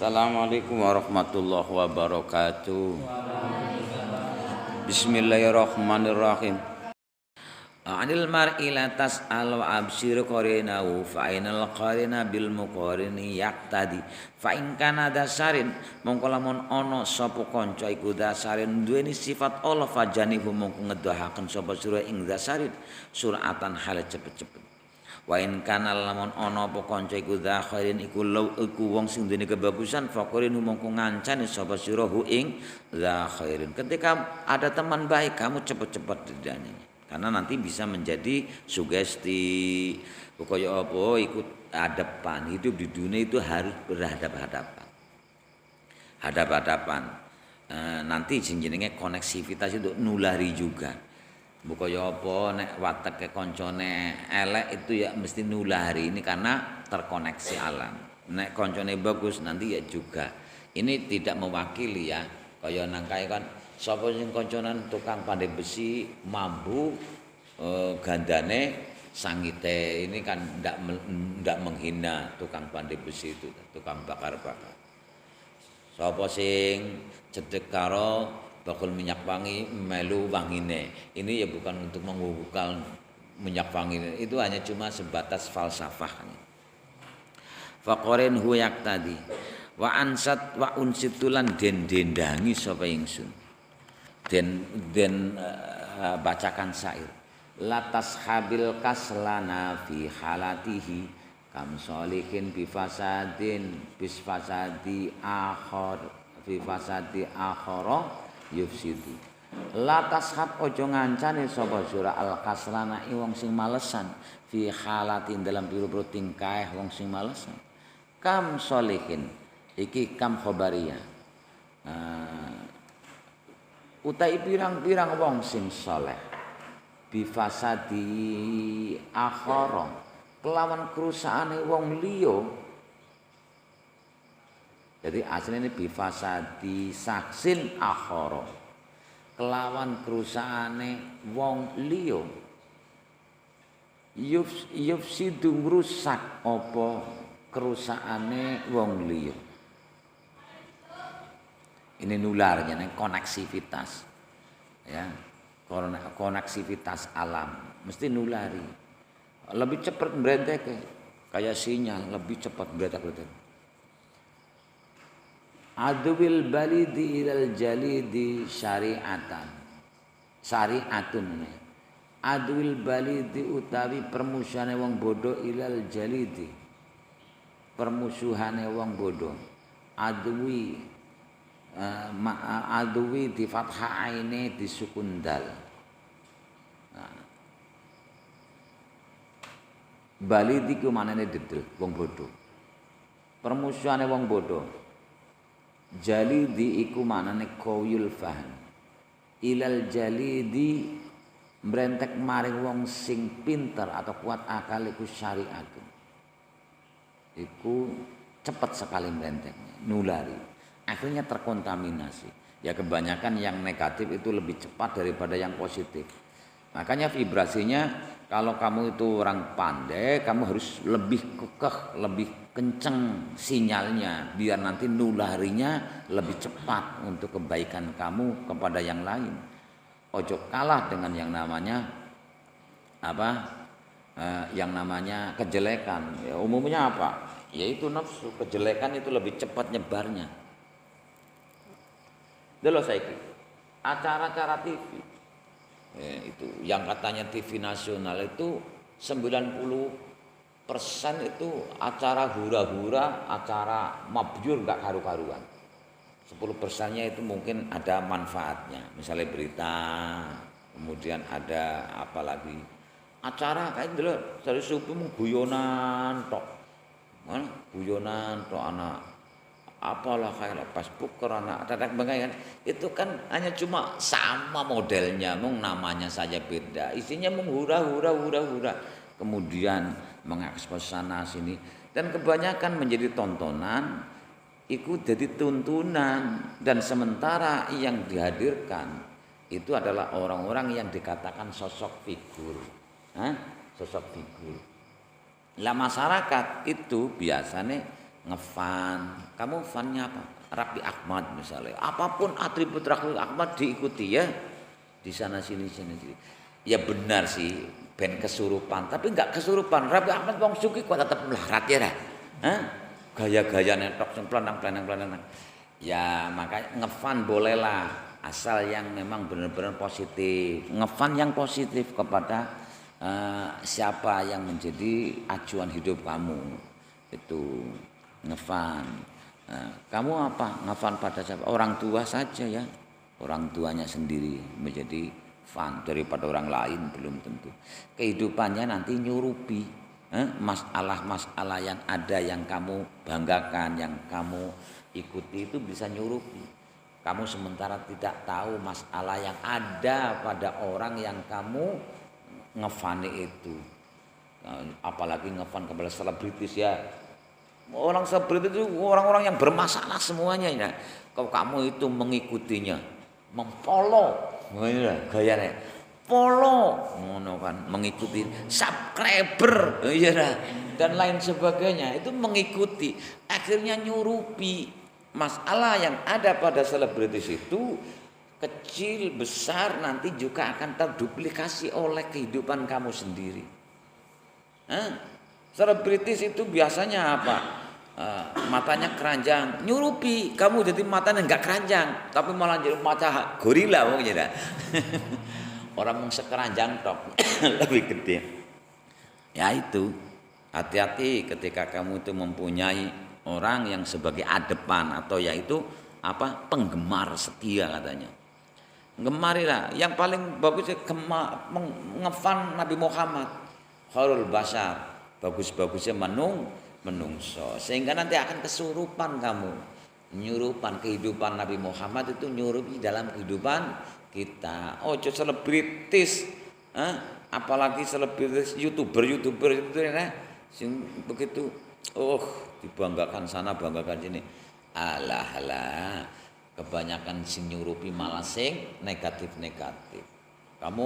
Assalamualaikum warahmatullahi wabarakatuh. Bismillahirrahmanirrahim. Anil mar'i la tas'al wa absir qarinahu fa ainal qarina bil muqarini yaqtadi fa in kana dasarin mongko lamun ana sapa kanca iku dasarin duweni sifat Allah fajanihu mongko ngedohaken sapa sira ing dasarin suratan hale cepet-cepet. Wa in kana lamun ana apa kanca iku zakhirin iku wong sing duweni kebagusan faqorin mongko ngancani sapa sira hu ing zakhirin. Ketika ada teman baik kamu cepet-cepet didane karena nanti bisa menjadi sugesti. Pokoknya apa ikut hadapan hidup di dunia itu harus berhadapan-hadapan. Nanti jenenge koneksivitas itu nulari juga. Pokoknya apa nek wateke koncone elek itu ya mesti nulari ini karena terkoneksi alam. Nek koncone bagus nanti ya juga. Ini tidak mewakili ya. Kaya nang kae kan sapa sing konconan tukang pandai besi mambu gandane sangite ini kan ndak menghina tukang pandai besi itu, tukang bakar-bakar. Sapa sing cedhek karo bakul minyak wangi melu wangine. Ini ya bukan untuk mengukuhkan minyak wangi, itu hanya cuma sebatas falsafah. Faqarin huyak tadi wa ansat wa unsitulan dendangi sapa ingsun. Den bacakan syair. Latas habil kaslana fi halatihi kam solihin bi fasadin bis fasadi akhir fi fasadi akhara yufsidu. Latas hab ojo ngancane sapa sira al kaslana wong sing malesan fi halatin dalam pira-pira tingkah wong sing malesan. Kam solihin iki kam khobariyah. Utai pirang-pirang wong sing saleh bifasadi akhara kelawan kerusakane wong liya. Jadi asline bifasadi saksin akhara kelawan kerusakane wong liya. Yufsidu ngrusak apa kerusakane wong liya. Ini nularnya, ini koneksivitas, ya, koneksivitas alam, mesti nulari. Lebih cepat berentek, kayak sinyal, lebih cepat berentek. Adwil balidi ilal jalidi syari'atun. Adwil balidi utawi permusuhane wong bodoh ilal jalidi. Permusuhane wong bodoh. Adwi di fathah aine di sukun dal. Balidi ku manane dedel wong bodoh. Permusuhane wong bodoh. Jalidi iku manane qawyul fahm. Ilal jalidi mbrentek maring wong sing pinter atau kuat akal iku syariat. Iku cepat sekali mbrenteknya, nulari. Akhirnya terkontaminasi. Ya kebanyakan yang negatif itu lebih cepat daripada yang positif. Makanya vibrasinya kalau kamu itu orang pandai, kamu harus lebih kekeh, lebih kenceng sinyalnya biar nanti nularinya lebih cepat untuk kebaikan kamu kepada yang lain. Ojo kalah dengan yang namanya yang namanya kejelekan. Ya, umumnya apa? Yaitu nafsu. Kejelekan itu lebih cepat nyebarnya. Dulu saya acara-acara TV itu yang katanya TV nasional itu 90% itu acara hura-hura, acara mabyur gak karu-karuan. 10%-nya itu mungkin ada manfaatnya, misalnya berita, kemudian ada apa lagi acara kayak dulu dari subuh guyonan tok, anak apalah kayak Facebook karena tetek bengkai kan itu kan hanya cuma sama modelnya, namanya saja beda, isinya menghura-hura kemudian mengekspos sana sini dan kebanyakan menjadi tontonan ikut jadi tuntunan dan sementara yang dihadirkan itu adalah orang-orang yang dikatakan sosok figur. Sosok figur. Lah masyarakat itu biasanya ngefan. Kamu fannya apa? Raffi Ahmad misalnya. Apapun atribut Raffi Ahmad diikuti ya. Di sana sini. Ya benar sih, ben kesurupan, tapi enggak kesurupan. Raffi Ahmad wong suki kok tetep melarat ya dah. Hah? Gaya-gaya netok sing planang. Ya makanya ngefan bolehlah, asal yang memang benar-benar positif. Ngefan yang positif kepada siapa yang menjadi acuan hidup kamu. Itu ngefan. Kamu apa? Ngefan pada siapa? Orang tua saja ya. Orang tuanya sendiri menjadi fan daripada orang lain belum tentu. Kehidupannya nanti nyurupi masalah-masalah yang ada yang kamu banggakan, yang kamu ikuti itu bisa nyurupi. Kamu sementara tidak tahu masalah yang ada pada orang yang kamu ngefani itu. Apalagi ngefan kepada selebritis ya. Orang selebritis itu orang-orang yang bermasalah semuanya ya. Kalau kamu itu mengikutinya, mempolo, gayanya polo, ngono kan, mengikuti subscriber, dan lain sebagainya, itu mengikuti, akhirnya nyurupi masalah yang ada pada selebritis itu kecil besar nanti juga akan terduplikasi oleh kehidupan kamu sendiri. Selebritis itu biasanya apa? Matanya keranjang, nyurupi kamu jadi matanya enggak keranjang, tapi malah jadi mata gorila pokoknya. Orang yang sekeranjang tok lebih gede. Ya itu, hati-hati ketika kamu itu mempunyai orang yang sebagai adepan atau yaitu apa? Penggemar setia katanya. Gemarilah, yang paling bagus ngefan Nabi Muhammad, khairul bashar, bagus-bagusnya menungso, sehingga nanti akan kesurupan kamu. Nyurupan kehidupan Nabi Muhammad itu nyurupi dalam kehidupan kita. Ojo selebritis, apalagi selebritis youtuber itu sing begitu, dibanggakan sana banggakan sini. Alah, kebanyakan sing nyurupi malah sing negatif. Kamu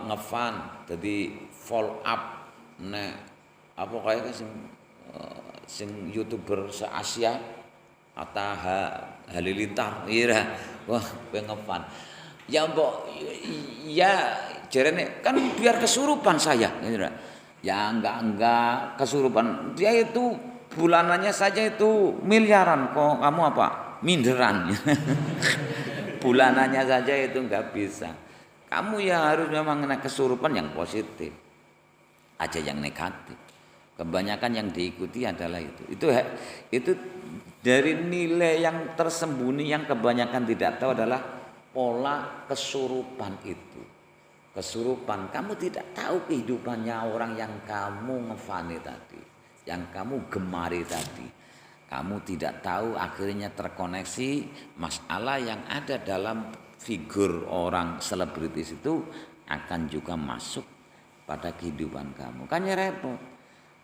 ngefan jadi follow up apa kayak sing youtuber se Asia Atta Halilintar wah ngefan ya mbok ya jarene kan biar kesurupan saya ya enggak kesurupan, dia itu bulanannya saja itu miliaran, kok kamu apa minderan. Bulanannya saja itu enggak bisa. Kamu ya harus memang kesurupan yang positif aja, yang negatif. Kebanyakan yang diikuti adalah itu dari nilai yang tersembunyi yang kebanyakan tidak tahu adalah pola kesurupan itu. Kesurupan, kamu tidak tahu kehidupannya orang yang kamu ngefani tadi, yang kamu gemari tadi. Kamu tidak tahu akhirnya terkoneksi masalah yang ada dalam figur orang selebritis itu akan juga masuk pada kehidupan kamu. Kan ya repot.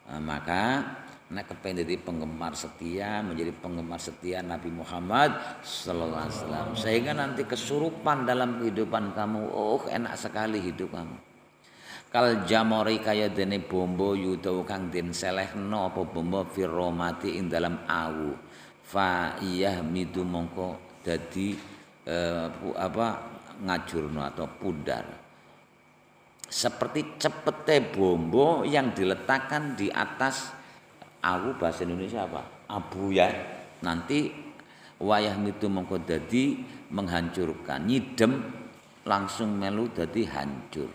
Maka kepengen jadi penggemar setia, menjadi penggemar setia Nabi Muhammad sallallahu alaihi wasallam, sehingga nanti kesurupan dalam kehidupan kamu. Enak sekali hidup kamu. Kal jamori kaya dene bombo yudau kang den selehno apa bombo firomati ing dalam awu. Fa iyah midu mongko dadi ngajurno atau pudar. Seperti cepete bombo yang diletakkan di atas awu, bahasa Indonesia apa? Abu ya. Nanti wayah mitu mongko dadi menghancurkan, nyidem langsung melu dadi hancur.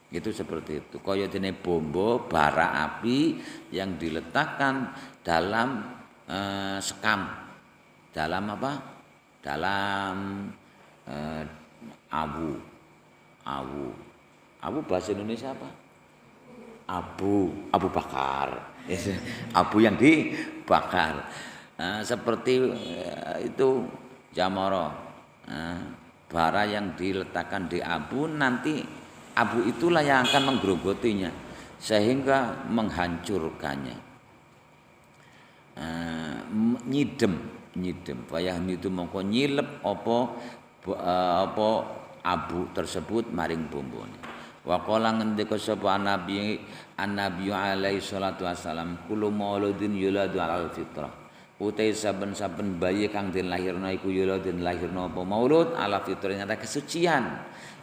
Itu seperti itu. Kaya dene bombo bara api yang diletakkan dalam sekam. Dalam apa? Dalam awu bahasa Indonesia apa? Abu bakar. Abu yang dibakar. Seperti itu jamoro. Bara yang diletakkan di abu, nanti abu itulah yang akan menggerogotinya sehingga menghancurkannya. Nyidem payah itu mongko nyilep apa abu tersebut maring bombone. Wa qala ngendika sapa Nabi alaihi salatu wasalam kullu mauludin yuladu alal fitrah. Utai saben-saben bayi kang den lahirna iku yuladun lahirna apa maulud ala fitrah ing atas kesucian.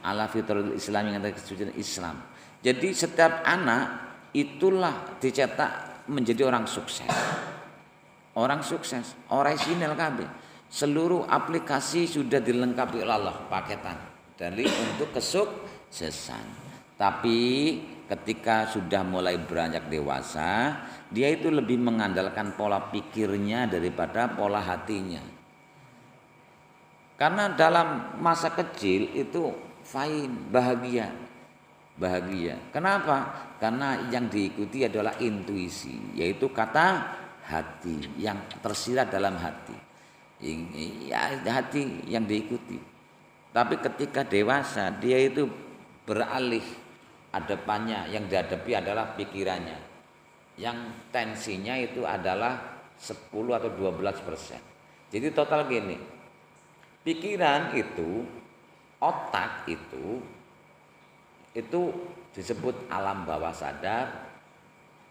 Ala fitrah Islam ing atas kesucian Islam. Jadi setiap anak itulah dicetak menjadi orang sukses. Orang sukses, orisinal kabeh. Seluruh aplikasi sudah dilengkapi oleh Allah paketan dari untuk kesuksesan. Tapi ketika sudah mulai beranjak dewasa, dia itu lebih mengandalkan pola pikirnya daripada pola hatinya. Karena dalam masa kecil itu fine, bahagia. Kenapa? Karena yang diikuti adalah intuisi, yaitu kata hati yang tersirat dalam hati. Ya, hati yang diikuti. Tapi ketika dewasa dia itu beralih, hadapannya yang dihadapi adalah pikirannya. Yang tensinya itu adalah 10 atau 12%. Jadi total gini. Pikiran itu, otak itu disebut alam bawah sadar,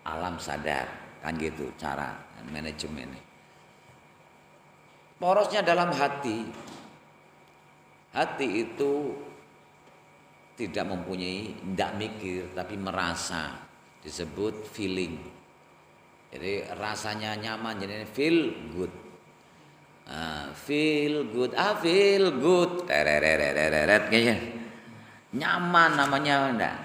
alam sadar. Kan gitu cara manajemennya. Porosnya dalam hati. Hati itu tidak mempunyai, tidak mikir tapi merasa, disebut feeling. Jadi rasanya nyaman, jadi feel good. Feel good, kayaknya nyaman namanya. Enggak.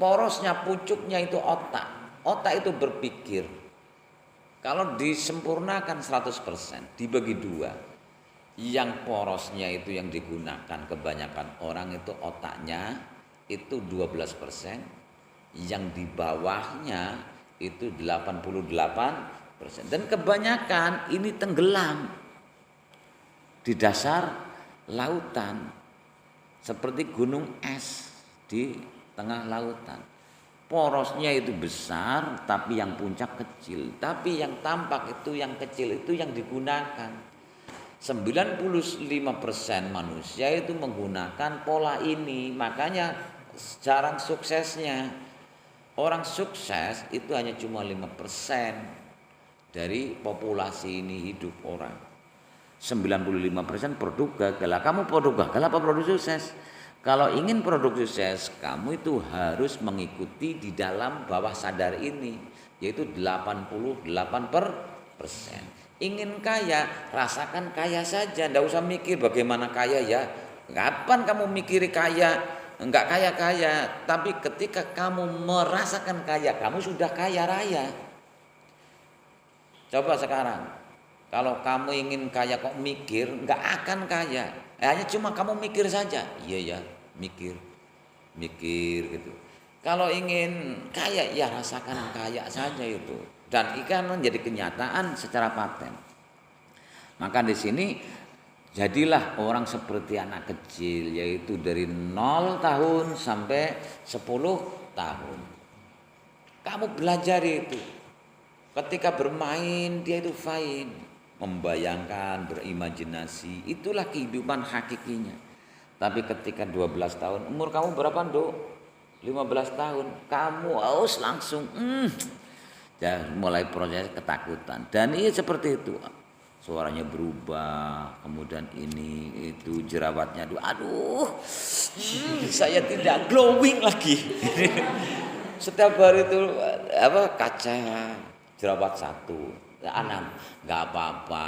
Porosnya, pucuknya itu otak. Otak itu berpikir. Kalau disempurnakan 100%, dibagi dua. Yang porosnya itu yang digunakan kebanyakan orang itu otaknya itu 12%, yang di bawahnya itu 88%. Dan kebanyakan ini tenggelam di dasar lautan seperti gunung es di tengah lautan. Porosnya itu besar tapi yang puncak kecil, tapi yang tampak itu yang kecil itu yang digunakan. 95% manusia itu menggunakan pola ini, makanya jarang suksesnya. Orang sukses itu hanya cuma 5% dari populasi ini hidup orang. 95% produk gagal. Kamu produk gagal apa produk sukses? Kalau ingin produk sukses, kamu itu harus mengikuti di dalam bawah sadar ini, yaitu 88%. Ingin kaya, rasakan kaya saja, ndak usah mikir bagaimana kaya ya. Kapan kamu mikir kaya? Enggak kaya-kaya, tapi ketika kamu merasakan kaya, kamu sudah kaya raya. Coba sekarang, kalau kamu ingin kaya kok mikir, enggak akan kaya. Hanya cuma kamu mikir saja. Iya ya, mikir gitu. Kalau ingin kaya, ya rasakan kaya saja itu. Dan ikan menjadi kenyataan secara paten. Maka di sini jadilah orang seperti anak kecil, yaitu dari 0 tahun sampai 10 tahun. Kamu belajar itu. Ketika bermain dia itu fine, membayangkan, berimajinasi, itulah kehidupan hakikinya. Tapi ketika 12 tahun, umur kamu berapa, Nduk? 15 tahun, kamu harus langsung ya, mulai proses ketakutan. Dan ini seperti itu, suaranya berubah, kemudian ini itu jerawatnya, saya tidak glowing lagi. Setiap hari itu kaca jerawat 1. Anak, nggak apa-apa.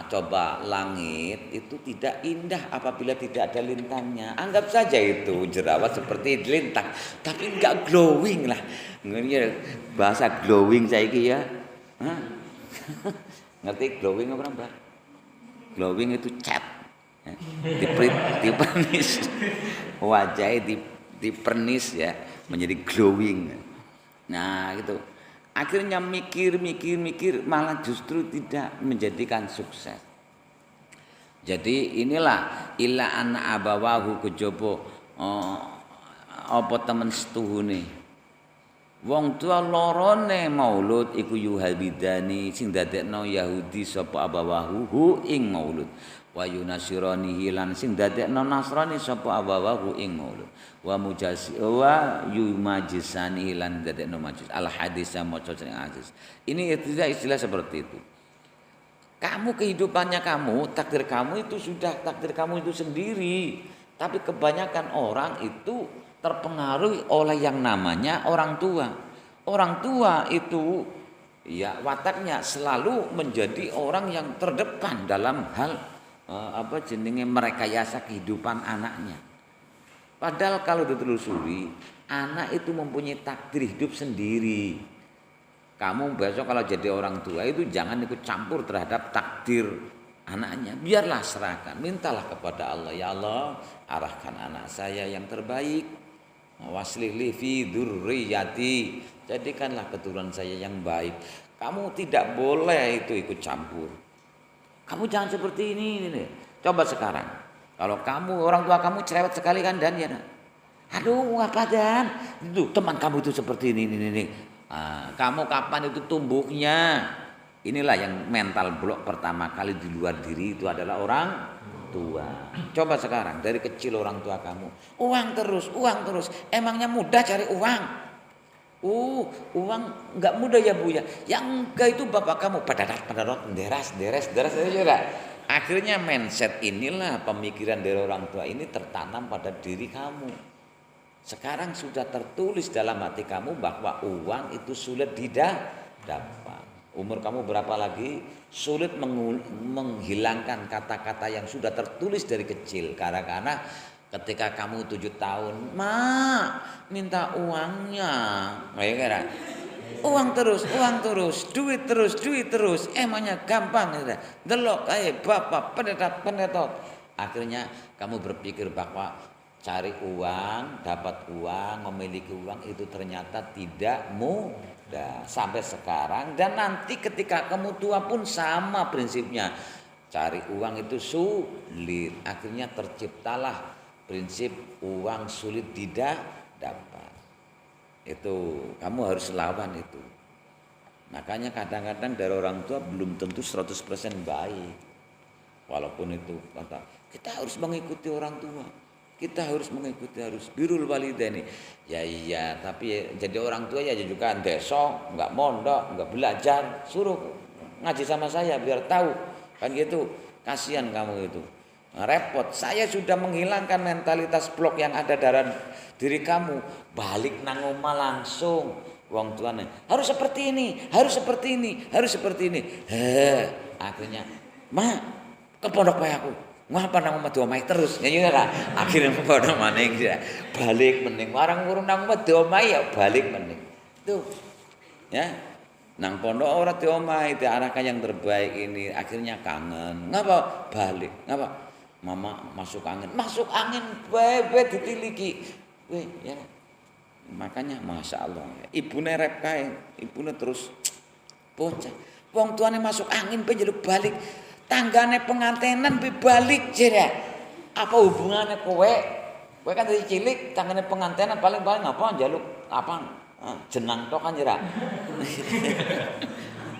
Coba langit itu tidak indah apabila tidak ada lintangnya. Anggap saja itu jerawat seperti lintang, tapi nggak glowing lah. Bahasa glowing saiki ya. Ngerti glowing apa, Mbak? Glowing itu cat. Dipernis. Wajahnya dipernis ya menjadi glowing. Nah, gitu. Akhirnya mikir malah justru tidak menjadikan sukses. Jadi inilah illa anna abawahu kejaba apa temen setuhune. Wong tua lorone maulud iku yuhabidani sing dadekno Yahudi sapa abawahu hu ing maulud. Wa yunasirani lan sing dadekno Nasrani sapa abawahu ing maulud. Wa mujasi wa yumajisani lan dadekno majus. Al hadis maca jeneng hadis. Ini istilah seperti itu. Kamu kehidupannya kamu, takdir kamu itu sudah takdir kamu itu sendiri. Tapi kebanyakan orang itu terpengaruh oleh yang namanya orang tua. Orang tua itu ya wataknya selalu menjadi orang yang terdepan dalam hal merekayasa kehidupan anaknya. Padahal kalau ditelusuri, anak itu mempunyai takdir hidup sendiri. Kamu besok kalau jadi orang tua itu jangan ikut campur terhadap takdir anaknya. Biarlah serahkan, mintalah kepada Allah, ya Allah, arahkan anak saya yang terbaik. Waslih fi dzurriyyati, jadikanlah keturunan saya yang baik. Kamu tidak boleh itu ikut campur. Kamu jangan seperti ini. Coba sekarang, kalau kamu orang tua kamu cerewet sekali kan dan ya, aduh apa dan itu teman kamu itu seperti ini. Kamu kapan itu tumbuhnya? Inilah yang mental blok pertama kali di luar diri itu adalah orang tua. Coba sekarang dari kecil orang tua kamu uang terus. Emangnya mudah cari uang? Uang nggak mudah ya Bu ya. Yang enggak itu bapak kamu padarat deras. Akhirnya mindset inilah pemikiran dari orang tua ini tertanam pada diri kamu. Sekarang sudah tertulis dalam hati kamu bahwa uang itu sulit didapat. Umur kamu berapa lagi? Sulit menghilangkan kata-kata yang sudah tertulis dari kecil. Karena ketika kamu 7 tahun, Ma, minta uangnya. Uang terus, duit terus. Emangnya gampang. Delok, bapak, pendetot. Akhirnya kamu berpikir bahwa cari uang, dapat uang, memiliki uang itu ternyata tidak mudah. Sampai sekarang dan nanti ketika kamu tua pun sama prinsipnya. Cari uang itu sulit. Akhirnya terciptalah prinsip uang sulit dapat. Itu kamu harus lawan itu. Makanya kadang-kadang dari orang tua belum tentu 100% baik. Walaupun itu kata kita harus mengikuti orang tua. Kita harus birrul walidaini. Ya iya, tapi jadi orang tua ya juga desa, enggak mondok, enggak belajar, suruh ngaji sama saya biar tahu. Kan gitu. Kasihan kamu itu. Repot. Saya sudah menghilangkan mentalitas blok yang ada dalam diri kamu. Balik nang omah langsung. Wong tuane harus seperti ini. Akhirnya, "Ma, ke pondok bae aku." Ngapa nang omah diomah terus ya ora akhirnya padha maning balik mening warang urung nang omah diomah ya balik mening tuh ya nang pondok ora diomah diarahkan yang terbaik ini akhirnya kangen ngapa balik ngapa mama masuk angin bebe ditiliki ya makanya Masya Allah ibune rep kae ibune terus bocah wong tuane masuk angin pe njaluk balik tanggane pengantenan balik jere. Apa hubungannya kowe? Kowe kan dari cilik tanggane pengantenan paling-paling apa njaluk apa? Jenang tok kan jera.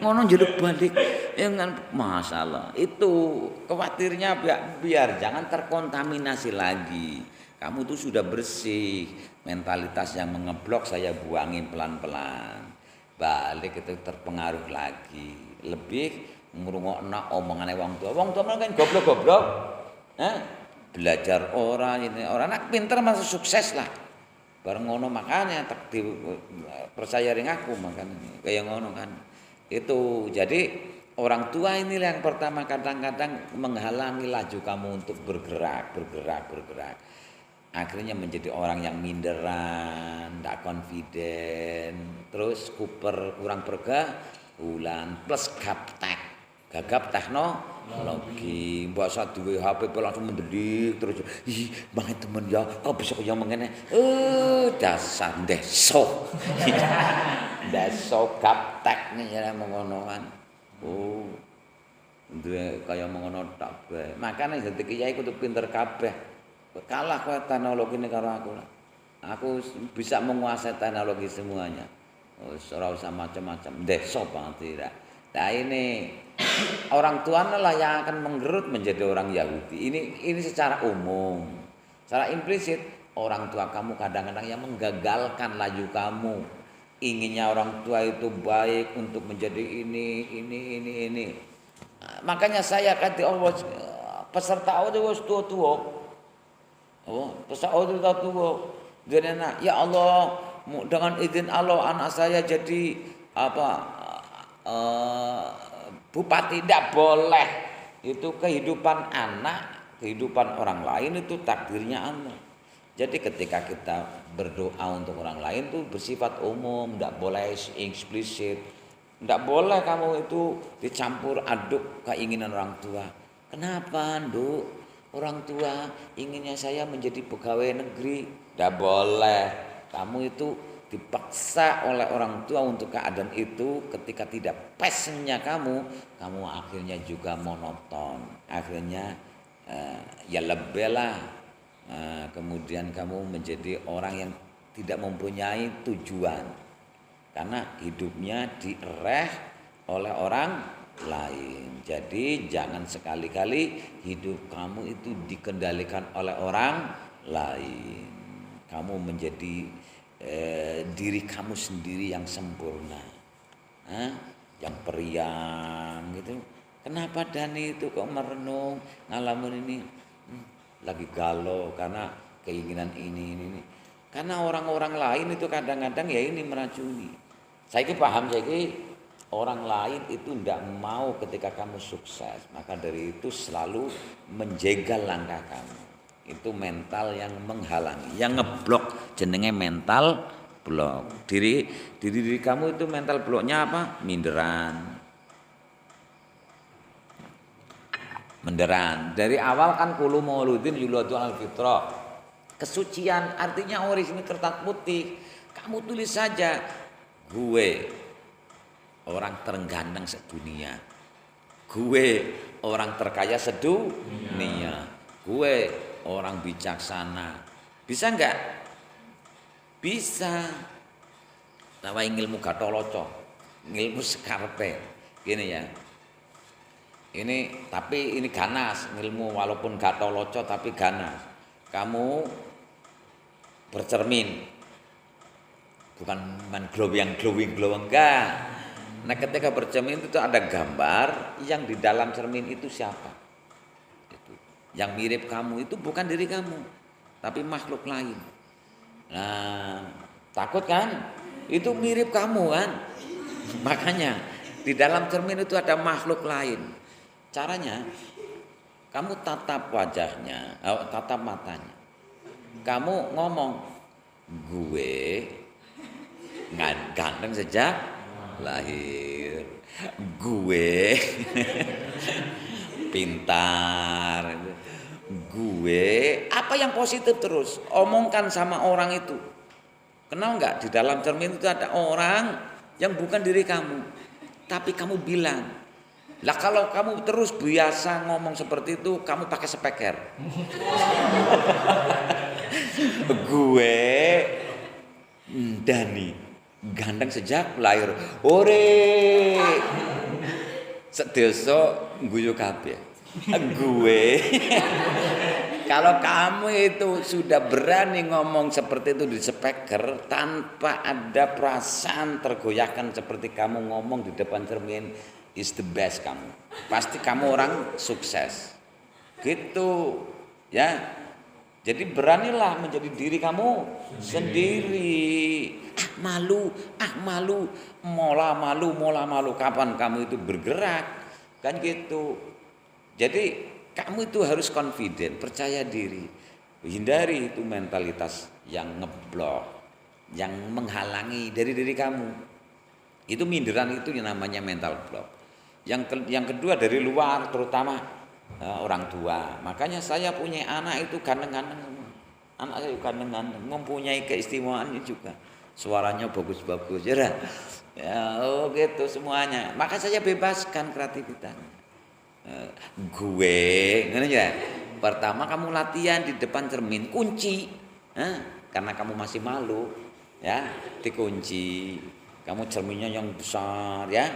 Ngono njaluk balik. Ya kan masalah. Itu khawatirnya biar jangan terkontaminasi lagi. Kamu tuh sudah bersih. Mentalitas yang mengeblok saya buangin pelan-pelan. Balik itu terpengaruh lagi. Lebih ngrungokno omongane wong tua kan goblok-goblok. Belajar orang anak pinter masih sukses lah. Bareng ngono makanya tak percaya ring aku makanya kayak ngono kan. Itu jadi orang tua inilah yang pertama kadang-kadang menghalangi laju kamu untuk bergerak. Akhirnya menjadi orang yang minderan, tidak confident, terus kurang pergaulan plus gagap teknologi bahasa duwe HP langsung mendelik terus banget temen ya bisa kaya mengene dasar deso gaptek nih ya mengonoan duwe kaya mengono tok bae makane dadi kiai kudu pinter kabeh kalah kowe teknologi ini karo aku bisa menguasai teknologi semuanya ora usah macam-macam, desa banget tidak. Nah ini orang tuanya lah yang akan menggerut menjadi orang Yahudi. Ini secara umum. Secara implisit orang tua kamu kadang-kadang yang menggagalkan laju kamu. Inginnya orang tua itu baik untuk menjadi ini. Nah, makanya saya kata Allah peserta itu wis tua-tua. Oh, peserta itu tua. Jadi ya Allah, dengan izin Allah anak saya jadi bupati. Tidak boleh. Itu kehidupan anak, kehidupan orang lain itu takdirnya Allah. Jadi ketika kita berdoa untuk orang lain itu bersifat umum, tidak boleh eksplisit. Tidak boleh kamu itu dicampur aduk keinginan orang tua. Kenapa, Nduk? Orang tua inginnya saya menjadi pegawai negeri. Tidak boleh. Kamu itu dipaksa oleh orang tua untuk keadaan itu. Ketika tidak passionnya kamu akhirnya juga monoton. Akhirnya ya lebih lah. Kemudian kamu menjadi orang yang tidak mempunyai tujuan. Karena hidupnya direh oleh orang lain. Jadi jangan sekali-kali hidup kamu itu dikendalikan oleh orang lain. Kamu menjadi diri kamu sendiri yang sempurna, yang periang gitu. Kenapa Dani itu kok merenung ngalamin ini? Lagi galau karena keinginan ini. Karena orang-orang lain itu kadang-kadang ya ini meracuni. Saya paham, orang lain itu tidak mau ketika kamu sukses. Maka dari itu selalu menjegal langkah kamu. Itu mental yang menghalangi, yang ngeblok, jenenge mental blok. Diri kamu itu mental bloknya apa? Menderan. Dari awal kan kulu mauludin yuladu al fitrah. Kesucian artinya orisinil kertas putih. Kamu tulis saja, gue orang terganteng sedunia. Gue orang terkaya sedunia. Gue orang bijaksana. Bisa enggak? Bisa. Tawa ilmu gatoloco, ilmu sekarpe. Gini ya. Tapi ini ganas, ilmu walaupun gatoloco tapi ganas. Kamu bercermin. Bukan glowing enggak. Nah, ketika bercermin itu ada gambar yang di dalam cermin itu siapa? Yang mirip kamu itu bukan diri kamu, tapi makhluk lain. Nah, takut kan? Itu mirip kamu kan? Makanya di dalam cermin itu ada makhluk lain. Caranya, kamu tatap wajahnya, tatap matanya. Kamu ngomong, gue ganteng sejak lahir. Gue pintar. Gue apa yang positif terus omongkan sama orang itu. Kenal nggak di dalam cermin itu ada orang yang bukan diri kamu, tapi kamu bilang lah kalau kamu terus biasa ngomong seperti itu kamu pakai speaker. Gue Dani ganteng sejak lahir. Ore sedesa guyu kabeh. Gue kalau kamu itu sudah berani ngomong seperti itu di speaker tanpa ada perasaan tergoyahkan seperti kamu ngomong di depan cermin, is the best kamu. Pasti kamu orang sukses. Gitu ya. Jadi beranilah menjadi diri kamu sendiri. Malu, mola malu. Kapan kamu itu bergerak? Kan gitu. Jadi kamu itu harus confident, percaya diri. Hindari itu mentalitas yang ngeblok, yang menghalangi dari diri kamu. Itu minderan itu yang namanya mental block. Yang kedua dari luar, terutama orang tua. Makanya saya punya anak itu ganteng-ganteng semua. Anak saya ganteng-ganteng, mempunyai keistimewaannya juga. Suaranya bagus-bagus, ya. Oh gitu semuanya. Maka saya bebaskan kreativitasnya. Gue ngene ya. Pertama kamu latihan di depan cermin, kunci. Karena kamu masih malu, ya, dikunci. kamu cerminnya yang besar ya,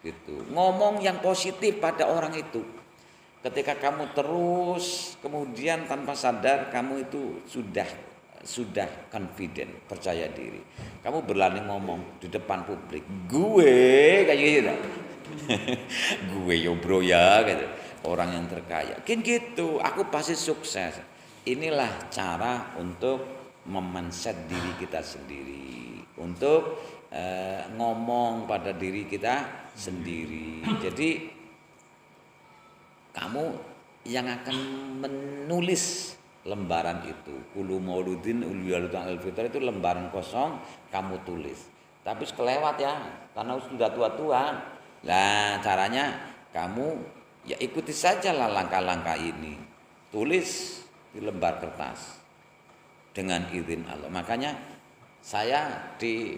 gitu. Ngomong yang positif pada orang itu. Ketika kamu terus kemudian tanpa sadar kamu itu sudah confident, percaya diri. Kamu berani ngomong di depan publik, gue kayak gitu. Gue yo bro ya gitu. Orang yang terkaya. Kan gitu, aku pasti sukses. Inilah cara untuk memanset diri kita sendiri, untuk ngomong pada diri kita sendiri. Jadi kamu yang akan menulis lembaran itu. Kulu mauludin ulwiyalutan al-fitr itu lembaran kosong kamu tulis. Tapi kelewat ya, karena sudah tua-tua. Nah caranya kamu ya ikuti saja lah langkah-langkah ini. Tulis di lembar kertas dengan izin Allah. Makanya saya di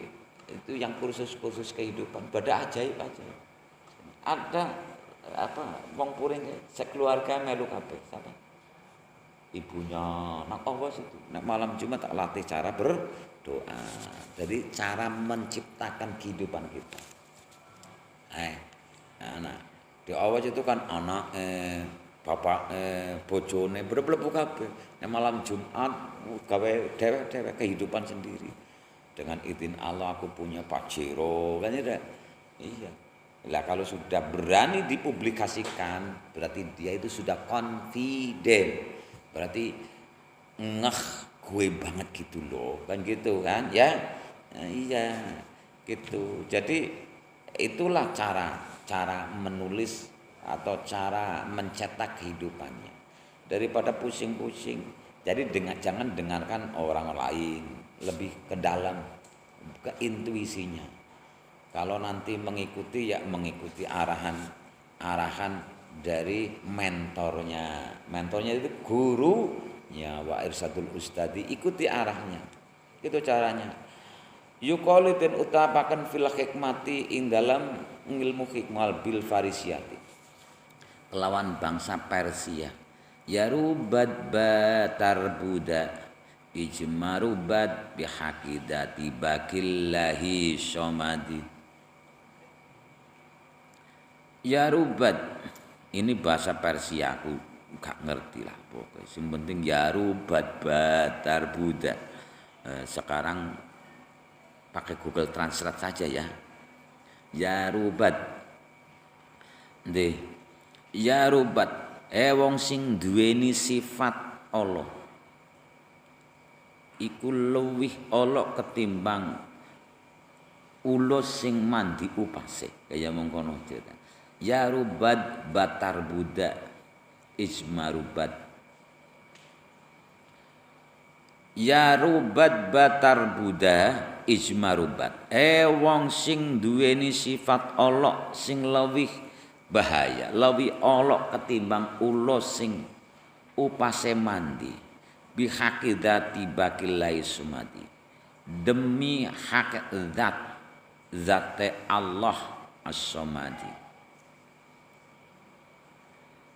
itu yang kursus-kursus kehidupan pada ajaib aja. Ada wong puring sekeluarga melu kabeh siapa? Ibunya nak Allah itu. Nak malam Jumat tak latih cara berdoa. Jadi cara menciptakan kehidupan kita. Anak di awal itu kan anak bapak bojone bereblebu kabeh. Nek malam Jumat gawe dewek-dewek kehidupan sendiri. Dengan izin Allah aku punya Pajero kan ya. Iya. Lah kalau sudah berani dipublikasikan berarti dia itu sudah confident. Berarti ngeh gue banget gitu loh. Kan gitu kan ya. Nah, iya gitu. Jadi itulah cara menulis atau cara mencetak kehidupannya. Daripada pusing-pusing. Jadi jangan dengarkan orang lain, lebih ke dalam, ke intuisinya. Kalau nanti mengikuti ya mengikuti arahan dari mentornya. Mentornya itu gurunya wa irsadul ustadi, ikuti arahnya. Itu caranya. Yuqalu den utapaken fil hikmati ing dalam ilmu hikmal bil farisiyati. Kelawan bangsa Persia. Yarubad batar buda ijmarubad bihaqidati bakillahi somadi. Yarubad ini bahasa Persia, aku gak ngerti lah pokoknya. Yang penting yarubad batar buda. Sekarang pakai Google Translate saja ya. Yarubad. Nggih. Yarubad wong sing duweni sifat Allah iku luwih ala ketimbang ulus sing mandi upase kaya mengkono cerita. Ya rubad batar buda ijmarubat. Ya rubad batar buda ijmarubat. Wong sing duweni sifat Allah sing luwih bahaya, lebih olok ketimbang ulo sing upase mandi bihaqidati bakilai sumati, demi hak zate Allah as-somadi.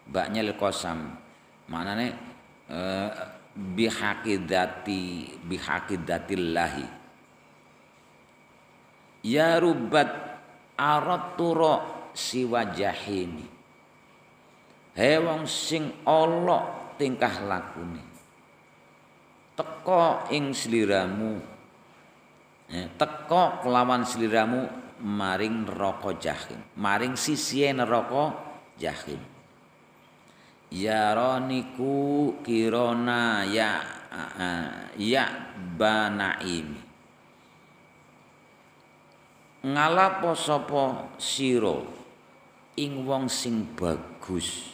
Baknya lekosam maknane bihaqidatillahi. Ya rubat araturo siwa jahimi. Wong sing Allah tingkah lakune. Teka ing sliramu. Teka kelawan sliramu maring neraka jahim. Maring sisihe neraka jahim. Ya roniku kirona ya banaimi. Ngalapo sapa sira ing wong sing bagus.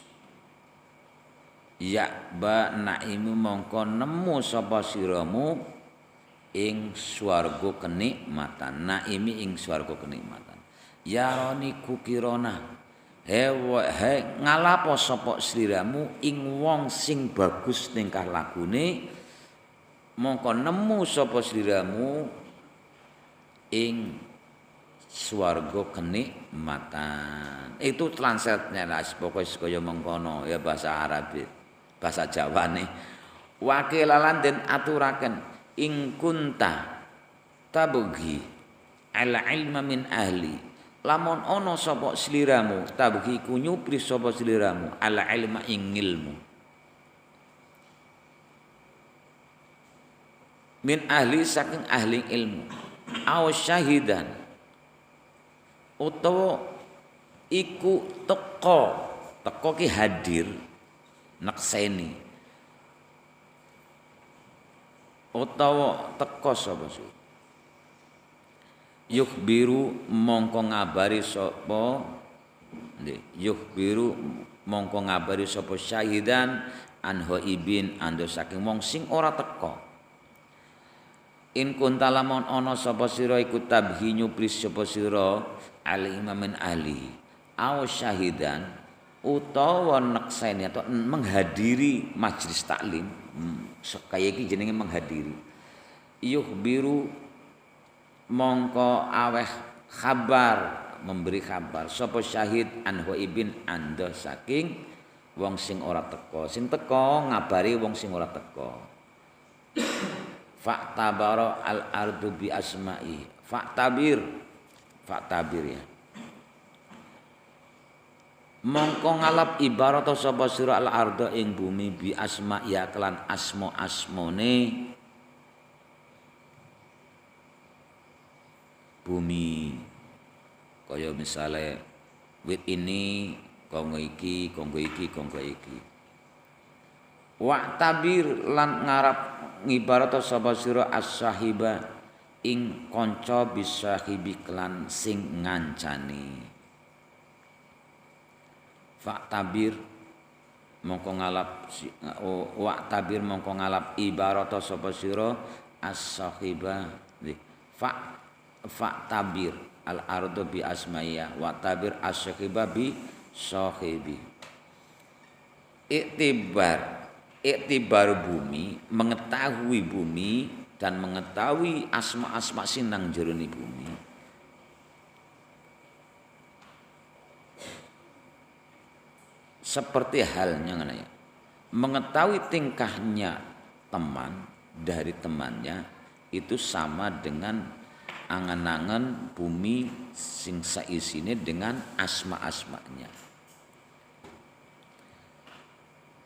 Ya ba naimu mongko nemu sapa siramu ing swarga kenikmatan. Naimi ing swarga kenikmatan. Ya roniku kirona ngalapo sapa sliramu ing wong sing bagus tingkah lakune mongko nemu sapa sliramu ing swarga kenikmatan. Itu translate-nya lah pokoknya kaya mengkono ya bahasa Arab, bahasa Jawa nih. Wakilalan den aturaken ing kunta tabughi al ilma min ahli lamun ana sapa sliramu tabghi ku nyupri sapa sliramu al ilma ing ilmu min ahli saking ahli ilmu aw syahidan utawa iku teko ki hadir nekseni utawa teko sapa yukhbiru mongko ngabari sapa yukhbiru mongko ngabari sapa syahidan an haibin ando saking wong sing ora teko in kunta lamun ana sapa sira iku tabhi nyupris sapa sira ali imamin ahli aw syahidan utawa nekseni atau menghadiri majelis taklim kaya iki jenenge menghadiri yukhbiru mongko aweh kabar memberi kabar sapa syahid an haibin anda saking wong sing ora teko sing teko ngabari wong sing ora teko fa'tabara al-ardu bi asma'i fa'tabir ya mongko ngalap ibarat sapa sira al-ardu ing bumi bi asma'i kelan asma-asmone bumi kaya misale wit ini kanggo iki wa tabir lan ngarap ngibarat sapa sira as-sahiba ing kanca bisahibi kelan sing ngancani fa tabir mongko ngalap wa tabir mongko ngalap ibarat sapa sira as-sahiba fa tabir al ardu bi asmaya wa tabir as-sahiba bi sahibi iktibar bumi mengetahui bumi dan mengetahui asma-asma sinang jerone bumi seperti halnya mengetahui tingkahnya teman dari temannya itu sama dengan angan-angan bumi sing saisine dengan asma-asmanya.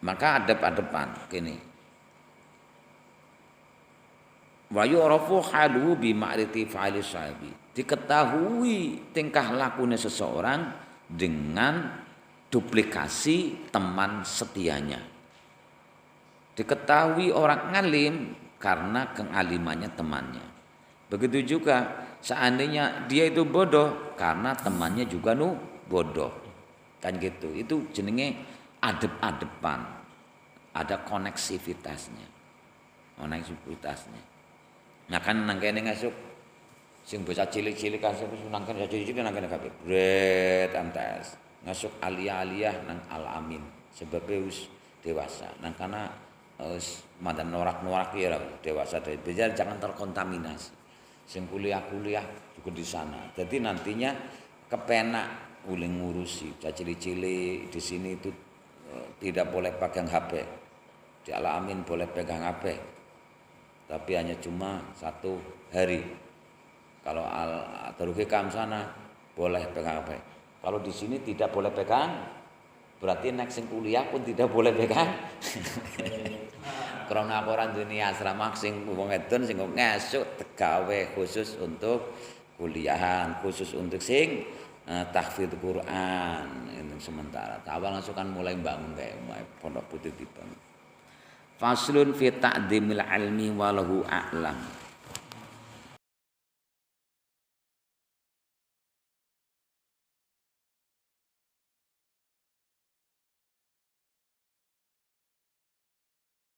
Maka adep-adepan kene. Wa yu'rafu halu bi ma'rifati fa'ili sahibi. Diketahui tingkah lakunya seseorang dengan duplikasi teman setianya. Diketahui orang alim karena kealimannya temannya. Begitu juga seandainya dia itu bodoh karena temannya juga bodoh. Kan gitu. Itu jenenge adep-adepan, ada koneksivitasnya. Nah kan nang kene ngasuk sing bocah cilik-cilik kasih nang kene cilik-cilik nang kene kabeh. Bret MTS. Ngasuk aliyah nang Al-Amin sebab wis dewasa. Nang kana mandan norak-norak ya dewasa belajar jangan terkontaminasi. Sing kuliah-kuliah juga di sana. Jadi nantinya kepenak ulih ngurusi bocah cilik-cilik di sini itu tidak boleh pegang HP. Di Al-Amin boleh pegang HP. Tapi hanya cuma 1 hari. Kalau Darul Hikam sana boleh pegang HP. Kalau di sini tidak boleh pegang, berarti nek sing kuliah pun tidak boleh pegang. Karena ora dunia asrama sing wong edon sing ngesuk tegawe khusus untuk kuliahan, khusus untuk sing tahfidz Quran itu sementara. Awal langsung kan mulai bangun kayak pondok putih dibangun. Faslun fi ta'dimil ilmi walahu a'lam.